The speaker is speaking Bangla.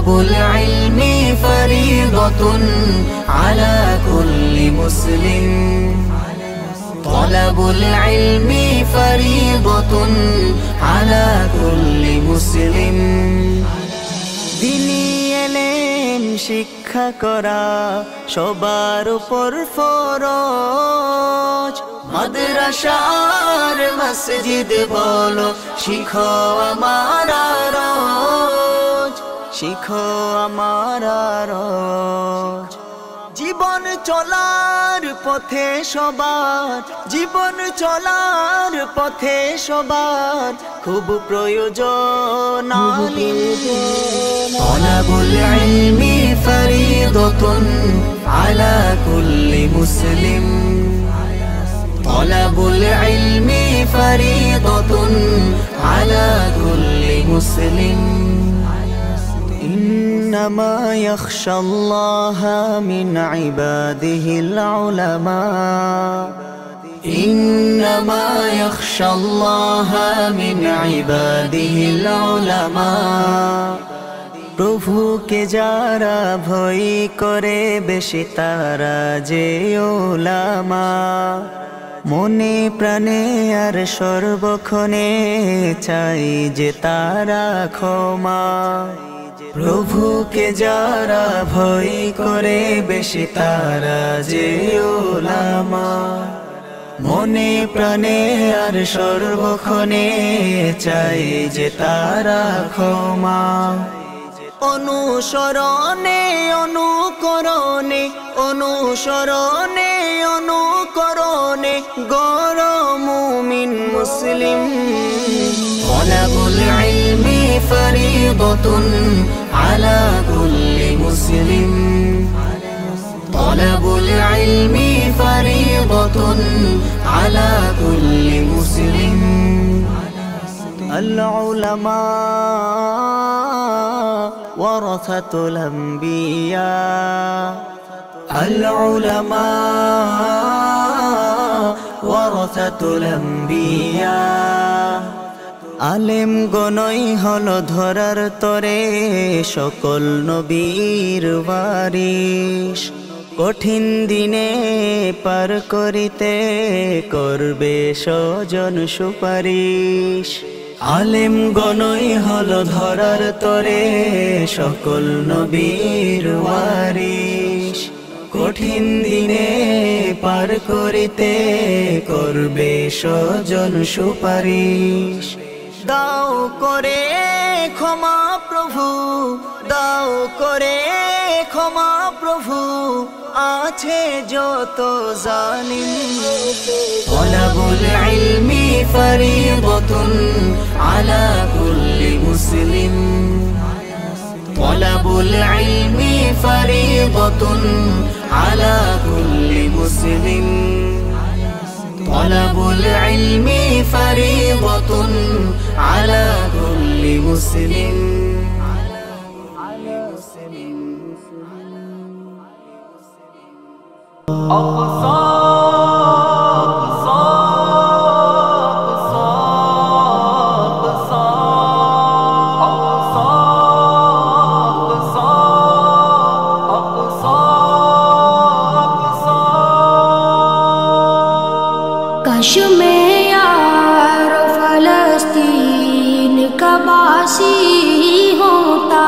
তলাবুল ইলমি ফরিদাতুন আলা কুল্লি মুসলিম তলাবুল ইলমি ফরিদাতুন আলা কুল্লি মুসলিম দ্বীনি ইলম শিক্ষা করা সবার উপর ফরজ মাদ্রাসা আর মসজিদ বলো শিখো আমারা রোজ শিখো আমারা রোজ জীবন চলার পথে সবার জীবন চলার পথে সবার খুব প্রয়োজন আলিম তলাবুল ইলমি ফরিদাতুন আলা কুল্লি মুসলিম তলাবুল ইলমি ফরিদাতুন আলা কুল্লি মুসলিম إنما يخشى الله من عباده العلماء إنما يخشى الله من عباده العلماء প্রভুকে যারা ভয় করে বেশি তারা যে উলামা মনে প্রাণে আর সর্বক্ষণে চাই যে তারা ক্ষমা প্রভুকে যারা ভয় করে বেশি তারা যে উলামা মনে প্রাণে আর সর্বক্ষণে চাই যে তারা ক্ষমা অনুসরণে অনুকরণে অনুসরণে অনুকরণে গড় মুমিন মুসলিম তলাবুল ইলমি ফরিদাতুন আলা কুল্লি মুসলিম তলাবুল ইলমি ফরিদাতুন আলা কুল্লি মুসলিম العلماء ورثة الأنبياء العلماء ورثة الأنبياء আলেম গণই হলো ধরার তরে সকল নবীর ওয়ারিশ কঠিন দিনে পার করিতে করবে স্বজন সুপারিশ আলেম গণই হলো ধরার তরে সকল নবীর ওয়ারিশ কঠিন দিনে পার করিতে করবে স্বজন সুপারিশ দাও করে ক্ষমা প্রভু দাও করে ক্ষমা প্রভু আছে যত জালিম তলাবুল ইলমি ফরিদাতুন আলা কুল্লি মুসলিম তলাবুল ইলমি ফরিদাতুন আলা কুল্লি মুসলিম তলাবুল ইলমি ফরিদাতুন আলা কুল্লি মুসলিম काश मैं यार फलस्तीन का बासी होता।